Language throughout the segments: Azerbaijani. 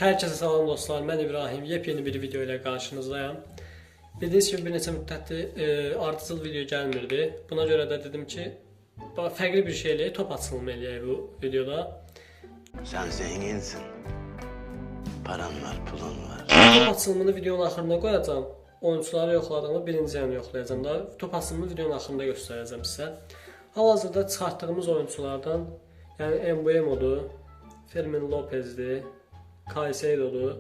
Herkese salam dostlar, mən İbrahim. Yepyeni bir video ilə qarşınızdayım. Bildiğiniz kimi bir neçə müddətdir ardıcıl video gəlmirdi. Buna görə də dedim ki, fərqli bir şeylə top açılımı eləyək bu videoda. Sen zenginsin. Paran var, pulun var. Top açılımını videonun axırına qoyacağım. Oyuncuları yoxladığımda birinci yanı yoxlayacağım da. Top açılımını videonun axırında göstərəcəm sizə. Hal-hazırda çıxartdığımız oyunculardan, yəni Mbeumo'dur, Fermin Lopez'dir, Caicedo'dur,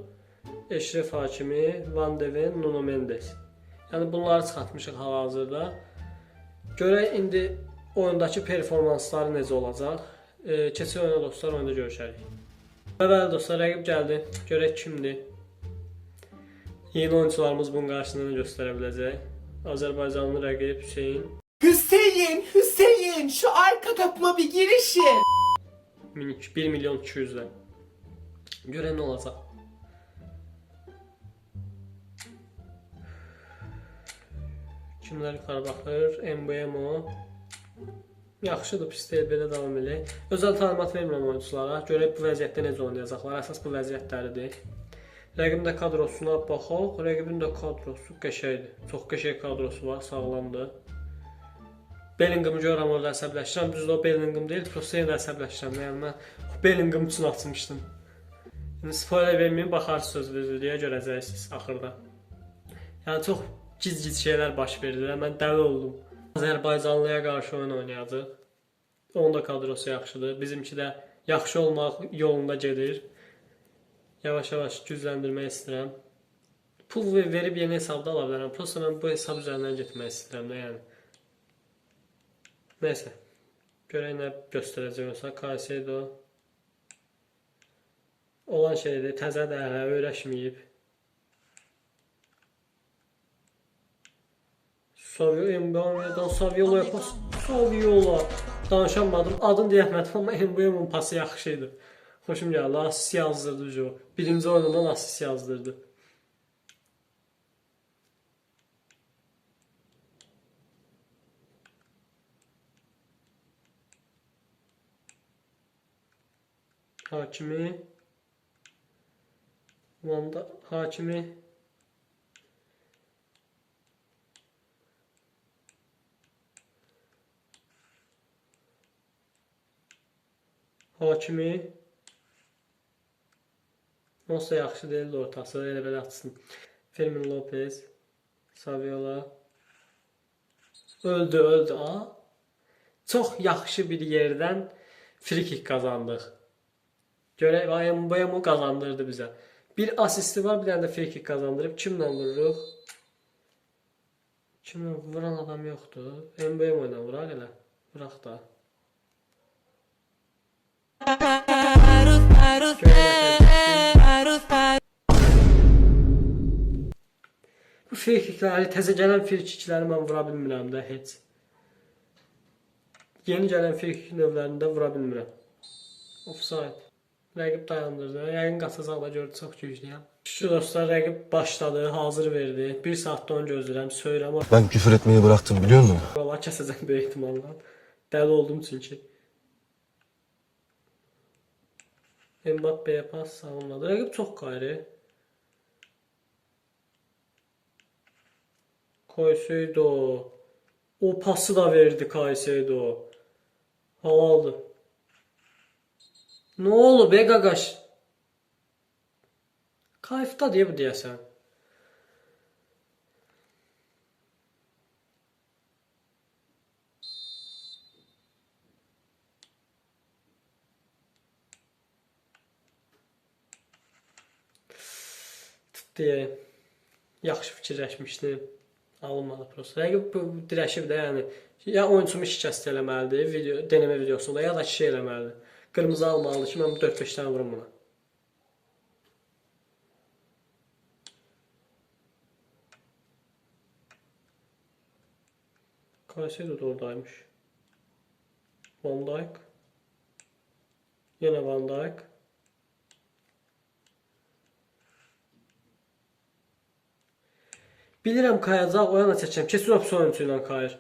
Eşref Hakimi, Van de Ven, Nuno Mendes. Yəni bunları çıxartmışıq hal-hazırda. Görək indi oyundakı performansları necə olacaq. Keçək oyuna dostlar, oyunda görüşərik. Bəli dostlar, rəqib gəldi. Görək kimdir. Yeni oyuncularımız bunun qarşısında göstərə biləcək. Azərbaycanlı rəqib Hüseyin. Hüseyin şu arka kapıma bir girişin. 1.200.000'den. Görək nə olacaq. Kimlər yuxarı baxır? Mbeumo. Yaxşıdır, pis deyil, belə davam edək. Özəl təlimat vermirəm oyunculara. Görək bu vəziyyətdə necə oynayacaqlar. Əsas bu vəziyyətləridir. Rəqibin də kadrosuna baxaq. Rəqibin də kadrosu qəşəngdir. Çox qəşəng kadrosu var, sağlamdır. Bellingham'ı görürəm orada əsəbləşirəm. Düzdür o Bellingham deyil, prosta yenə əsəbləşirəm. Yəni mən Bellingham üçün açmışdım. İndi spoiler verməyim, baxarsınız söz veriliyə görəcəksiniz axırda. Yəni çox gic-gic şeylər baş verir. Mən dəli oldum. Azərbaycanlıya qarşı oyun oynayacaq. Onun da kadrosu yaxşıdır. Bizimki də yaxşı olmaq yolunda gedir. Yavaş-yavaş gücləndirmək istəyirəm. Pul verib yeni hesabda ala bilərəm. Prosta mən bu hesab üzərindən getmək istəyirəm də yəni. Neyse. Görək nə göstərəcək olsa. Caicedo. Olan şeydir. Təzədir, hələ öyrəşməyib. Mbeumo'dan Saviola'ya pas. Saviola. Danışamadım. Adını deyəmədim amma Mbeumo'nun pası yaxşıydı. Xoşum gəldi. Asist yazdırdı o. Birinci oyunundan asist yazdırdı. Hakimi. Vanda Hakimi. Hakimi. Olsa yaxşı deyildi ortası, elə belə atsın. Fermin Lopez. Saviola. Öldü. Çox yaxşı bir yerdən free kick qazandıq. Görək, Mbeumo qazandırdı bizə. Bir asisti var, bir dənə də free kick qazandırıb. Kimlə vururuq? Kimlə vuran adam yoxdur. Mbeumo ilə vuraq elə. Vuraq da. Bu free kickləri, təzə gələn free kickləri mən vura bilmirəm də heç. Yeni gələn free kick növlərində vura bilmirəm. Offside. Rəqib dayandırdı. Yəqin qaçacaq da gördü, çox güclüyəm. Şu dostlar, rəqib başladı, hazır verdi. 1 saatda onu gözləyirəm, söyürəm. Ben küfür etmeyi bıraktım biliyor musun? Valla kəsəcəm böyük ehtimalla. Dəli oldum çünki. Mbappe'ye pas savunmadı. Rəqib çox qayri. Caicedo. O pası da verdi Caicedo. Halaldır. Ne oldu be qaqaş? Kayıfda deyə bu deyəsən. Deyə yaxşı fikirləşmişdim. Alınmadı prosta. Rəqib bu dirəşib də yəni ya oyunçumu şikəst eləməlidir, denəmə videosunda ya da şey eləməlidir. Qırmızı almalıdır ki, mən bu 4-5 dənə vurum buna. Caicedo da oradaymış. Van Dijk. Yine Van Dijk. Bilirəm kayacaq, o yana çəkəm. Keçir opsiyon oyuncu ilə kayır.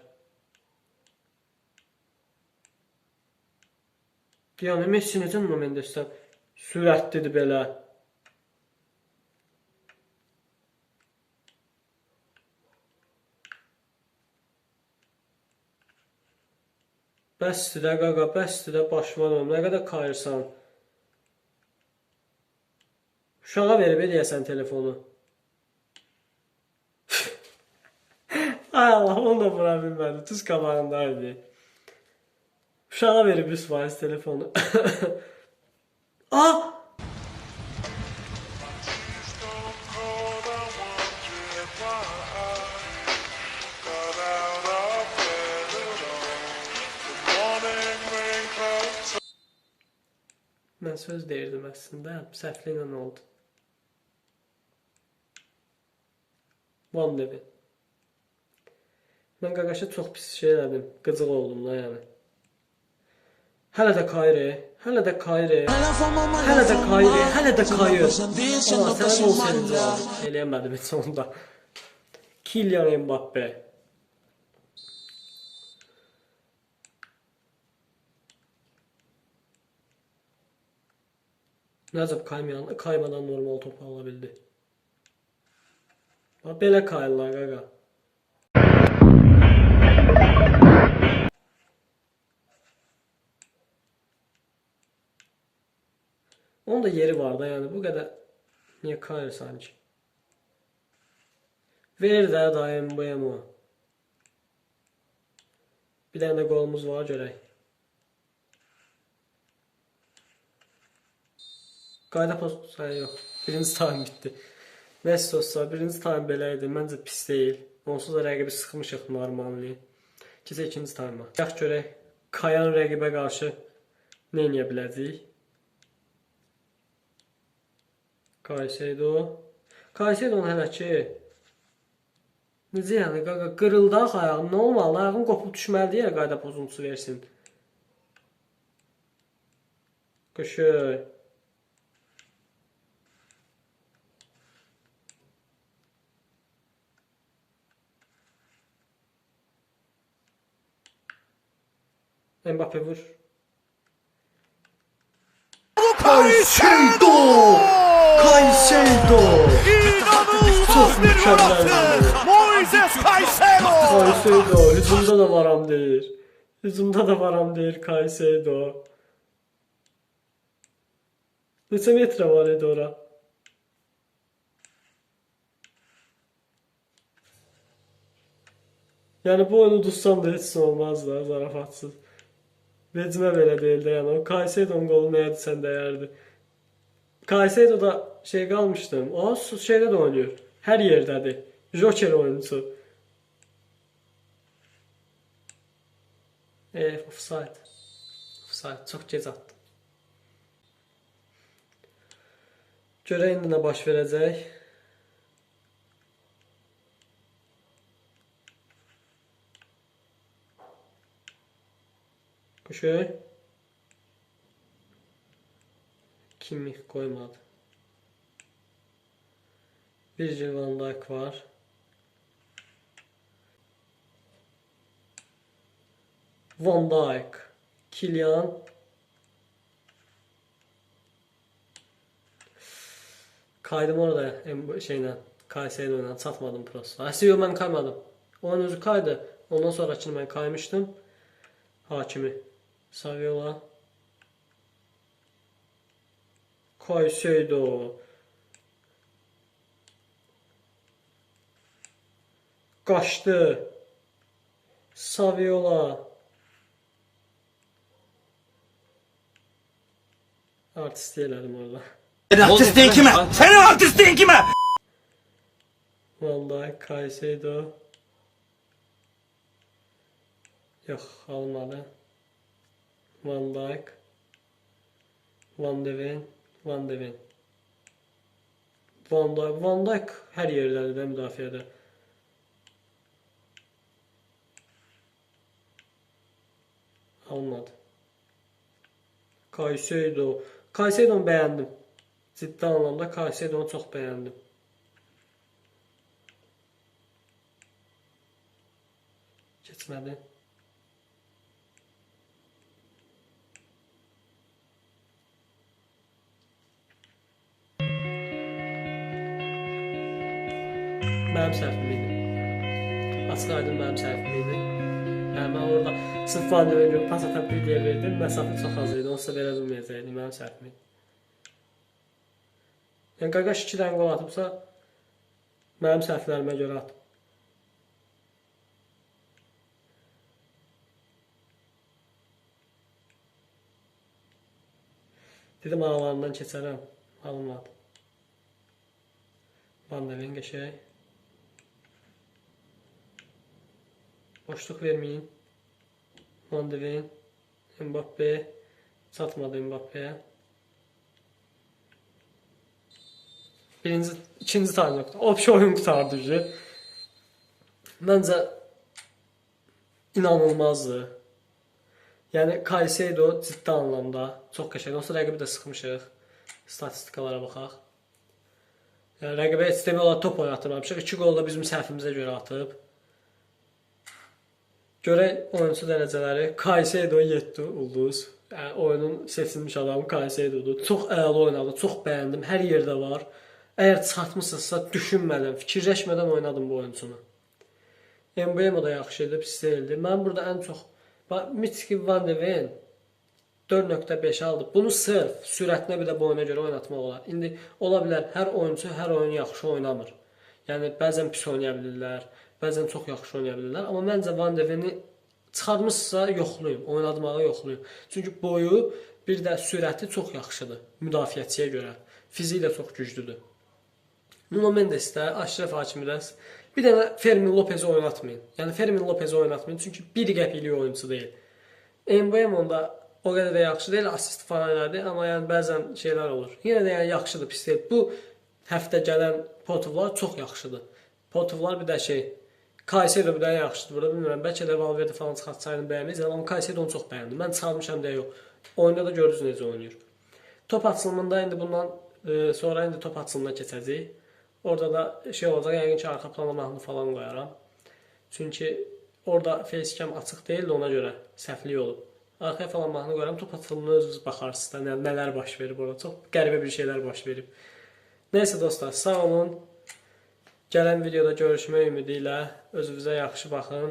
Yəni Messi necə Nuno Mendesdən sürətlidir belə. Bəsdir də qaqa, bəsdir də başmanım. Nə qədər kayırsan? Uşağa verib eləyəsən telefonu. Ay Allah, onu da vura bilmədi. Tuz qabağındaydı. Uşağa verib 100% telefonu. Ah! Mən söz deyirdim əslində, səhvliklə oldu. Van Devin. Mən qaqaşa çox pis şey elədim, qıcıq oldum da yəni. Hələ də kayır, hələ də kayır, hələ də kayır, hələ də kayır. Allah, sənə ol sevinci lazım. Eləyəmədim heç onda. Kylian Mbappe. Nəcəb kaymadan normal topu ala bildi. Belə kayırlar qaqa. Onun da yeri var da yani bu kadar niye kayır sanki. Ver də dayım bu yemu. Bir tane de golumuz var görək. Qayda pozisiya yox. Birinci time bitdi. Vestos'sa birinci time belə idi. Məncə pis deyil. Onsuz da rəqibi sıxmışıq normalni. Keçək ikinci time-a. Yaxşı görək. Kayan rəqibə qarşı nə edə biləcəyik? Caicedo. Caicedo'nun hələ ki necə yəni qaqa qırıldı ayağım. Nə olmalı? Ayağım qopub düşməlidir ya qayda pozuntusu versin. Qışı. Mbappe vur. Caicedo! Caicedo! Çok mükemmel. Moises Caicedo! Caicedo. Hücumda da varam deyir. Hücumda da varam deyir Caicedo. Neçə metre var idi ora? Yani bu oyunu tutsam da heç olmaz da zarafatsız. Vecimə belə deyil də yəni. O Caicedo'nun qolu nəyə sən dəyərdi. Caicedo da şey qalmışdım. O şeydə də oynuyor. Hər yerdədir. Joker oyuncusu. Offside. Offside. Çox gec atdı. Görək indi nə baş verəcək. Qışı. Kimi koymadı. Virgil van Dijk var. Van Dijk. Kylian. Kaydım orada şeyle. Caicedo'yla çatmadım prosta. Asiyo mən kaymadım. Onun özü kaydı. Ondan sonrakini mən kaymışdım. Hakimi. Saviola. Caicedo. Qaçdı. Saviola. Artist elədim orada. Artistliğin kime? Senin artistliğin kime? Vallahi Caicedo. Yox, almadı. Van Dijk. Van Devin. Van Devin. Van Dijk hər yerdədir də müdafiədə. Almadı. Caicedo. Caicedo'nu bəyəndim. Ciddi anlamda Caicedo'nu çox bəyəndim. Keçmədi. Mənim səhvim idi. Açıq aydın mənim səhvim idi. Yəni mən orada sırf Van de Ven pas ata bilirdim. Məsafə çox az idi. Onsuz da verə bilməyəcəkdim mənim səhvim. Yəni Qaqaş 2 dənə qol atıbsa mənim səhvlərimə görə atıb. Dedim aralarından keçərəm. Alınmadı. Van de Ven qəşəng. Boşluq verməyin. Van de Ven. Mbappe. Çatmadı Mbappe'yə. İkinci tane nokta. Opsiyon oyun kurtardı. Məncə inanılmazdı. Yəni Caicedo ciddi anlamda çox qəşəng. Onsuz rəqibi də sıxmışıq. Statistikalara baxaq. Yəni rəqibə heç demək olar top oynatmamışıq. 2 qol da bizim səhvimizə görə atıb. Görək oyunçu dərəcələri. Caicedo 7 ulduz. Yəni oyunun seçilmiş adamı Caicedo'dur. Çox əla oynadı. Çox bəyəndim. Hər yerdə var. Əgər çıxartmışsınızsa düşünmədən, fikirləşmədən oynadım bu oyunçunu. Mbemo da yaxşı idi, pis deyildi. Mən burada ən çox Mitski Van de Ven 4.5 aldı. Bunu sırf sürətinə bir də boyuna görə oynatmaq olar. İndi ola bilər hər oyunçu hər oyun yaxşı oynamır. Yəni bəzən pis oynaya bilirlər, bəzən çox yaxşı oynaya bilirlər. Amma məncə Van de Ven'i çıxarmışsa yoxlayın, oynatmağı yoxlayın. Çünki boyu bir də sürəti çox yaxşıdır müdafiəçiyə görə. Fiziği də çox güclüdür. Nuno Mendes də, Aşraf Hakimi də bir dənə Fermin Lopez'i oynatmayın. Yəni Fermin Lopez'i oynatmayın çünki 1 qəpiklik oyunçu deyil. Mbemo da o qədər də yaxşı deyil, assist falan elədi, amma yəni bəzən şeylər olur. Yenə də yəni yaxşıdır, pis deyil. Bu həftə gələn Potovlar çox yaxşıdır. Potovlar bir də Caicedo bir də yaxşıdır. Burada bilmirəm, bəlkə də Valverde falan çıxartsaydım bəyənməyəcəm, amma Caicedo'nu çox bəyəndim. Mən çıxarmışam deyə yox. Oyunda da görürsünüz necə oynayır. Top açılımında indi bundan sonra indi top açılımına keçəcəyik. Orada da olacaq, yəqin ki arxa plana mahnı falan qoyaram. Çünki orada facecam açıq deyil də ona görə səhvlik olub. Arxaya falan mahnı qoyaram, top açılımına özünüz baxarsınız da nələr baş verib orada. Çox qəribə bir şeylər baş verib. Nəysə dostlar, sağ olun. Gələn videoda görüşmək ümidi ilə özünüzə yaxşı baxın.